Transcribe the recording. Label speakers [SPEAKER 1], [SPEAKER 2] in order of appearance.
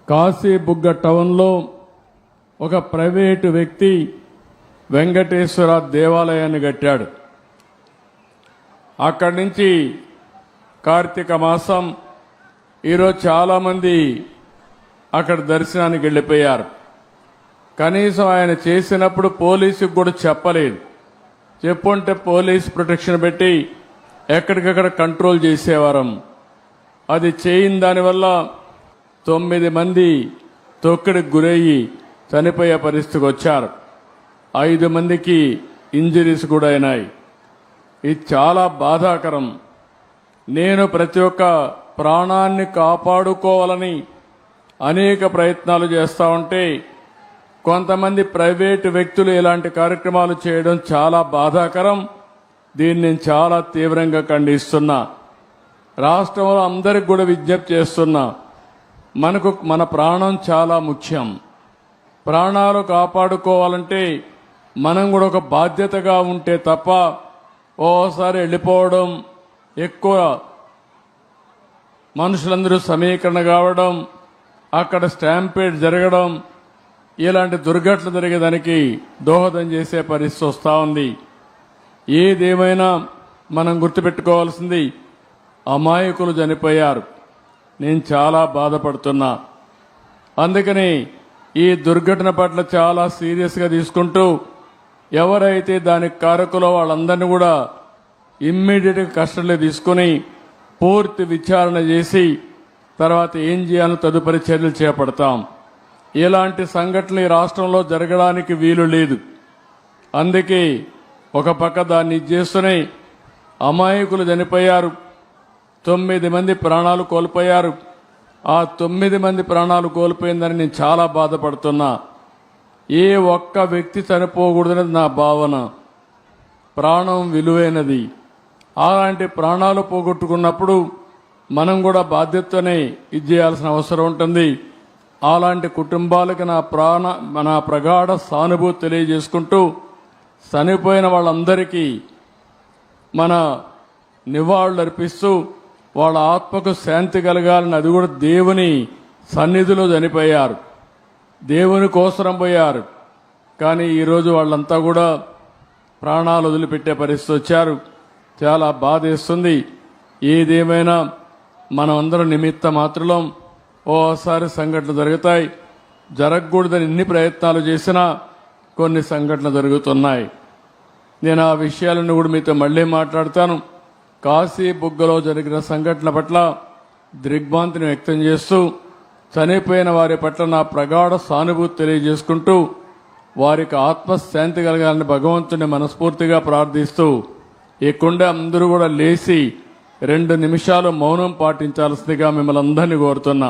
[SPEAKER 1] కాశీబుగ్గ టౌన్లో ఒక ప్రైవేటు వ్యక్తి వెంకటేశ్వర దేవాలయాన్ని కట్టాడు. అక్కడి నుంచి కార్తీక మాసం ఈరోజు చాలామంది అక్కడ దర్శనానికి వెళ్ళిపోయారు. కనీసం ఆయన చేసినప్పుడు పోలీసుకు కూడా చెప్పలేదు. చెప్పుంటే పోలీస్ ప్రొటెక్షన్ పెట్టి ఎక్కడికక్కడ కంట్రోల్ చేసేవారం. అది చేయని దానివల్ల 9 మంది తొక్కిడికి గురయ్యి చనిపోయే పరిస్థితికి వచ్చారు. 5 మందికి ఇంజరీస్ కూడా అయినాయి. ఇది చాలా బాధాకరం. నేను ప్రతి ఒక్క ప్రాణాన్ని కాపాడుకోవాలని అనేక ప్రయత్నాలు చేస్తూ ఉంటే కొంతమంది ప్రైవేటు వ్యక్తులు ఇలాంటి కార్యక్రమాలు చేయడం చాలా బాధాకరం. దీన్ని నేను చాలా తీవ్రంగా ఖండిస్తున్నా. రాష్ట్రంలో అందరికి కూడా విజ్ఞప్తి చేస్తున్నా, మన ప్రాణం చాలా ముఖ్యం. ప్రాణాలు కాపాడుకోవాలంటే మనం కూడా ఒక బాధ్యతగా ఉంటే తప్ప ఓసారి వెళ్ళిపోవడం, ఎక్కువ మనుషులందరూ సమీకరణ కావడం, అక్కడ స్టాంపేడ్ జరగడం, ఇలాంటి దుర్ఘటనలు జరిగేదానికి దోహదం చేసే పరిస్థితి వస్తూ ఉంది. ఏదేమైనా మనం గుర్తుపెట్టుకోవాల్సింది, అమాయకులు చనిపోయారు. నేను చాలా బాధపడుతున్నా. అందుకని ఈ దుర్ఘటన పట్ల చాలా సీరియస్గా తీసుకుంటూ ఎవరైతే దానికి కారకులో వాళ్ళందరినీ కూడా ఇమ్మీడియట్గా కస్టడీలో తీసుకుని పూర్తి విచారణ చేసి తర్వాత ఏం చేయాలో తదుపరి చర్యలు చేపడతాం. ఇలాంటి సంఘటనలు ఈ రాష్ట్రంలో జరగడానికి వీలు లేదు. అందుకే ఒక పక్క దాన్ని చేస్తూనే అమాయకులు చనిపోయారు. 9 మంది ప్రాణాలు కోల్పోయారు. ఆ 9 మంది ప్రాణాలు కోల్పోయిందని నేను చాలా బాధపడుతున్నా. ఏ ఒక్క వ్యక్తి చనిపోకూడదనేది నా భావన. ప్రాణం విలువైనది. అలాంటి ప్రాణాలు పోగొట్టుకున్నప్పుడు మనం కూడా బాధ్యతనే ఇది చేయాల్సిన అవసరం ఉంటుంది. అలాంటి కుటుంబాలకు నా ప్రగాఢ సానుభూతి తెలియజేసుకుంటూ చనిపోయిన వాళ్ళందరికీ మన నివాళులు అర్పిస్తూ వాళ్ళ ఆత్మకు శాంతి కలగాలని, అది కూడా దేవుని సన్నిధిలో చనిపోయారు, దేవుని కోసరం పోయారు. కానీ ఈరోజు వాళ్ళంతా కూడా ప్రాణాలు వదిలిపెట్టే పరిస్థితి వచ్చారు. చాలా బాధేస్తుంది. ఏదేమైనా మనం అందరం నిమిత్త మాత్రం. ఓసారి సంఘటనలు జరుగుతాయి. జరగకూడదని ఎన్ని ప్రయత్నాలు చేసినా కొన్ని సంఘటనలు జరుగుతున్నాయి. నేను ఆ విషయాలను కూడా మీతో మళ్లీ మాట్లాడతాను. కాశీబుగ్గలో జరిగిన సంఘటన పట్ల దిగ్భ్రాంతిని వ్యక్తం చేస్తూ చనిపోయిన వారి పట్ల నా ప్రగాఢ సానుభూతి తెలియజేసుకుంటూ వారికి ఆత్మశాంతి కలగాలని భగవంతుని మనస్ఫూర్తిగా ప్రార్థిస్తూ ఇక్కడే అందరూ కూడా లేచి 2 నిమిషాలు మౌనం పాటించాల్సిందిగా మిమ్మల్ని అందరినీ కోరుతున్నా.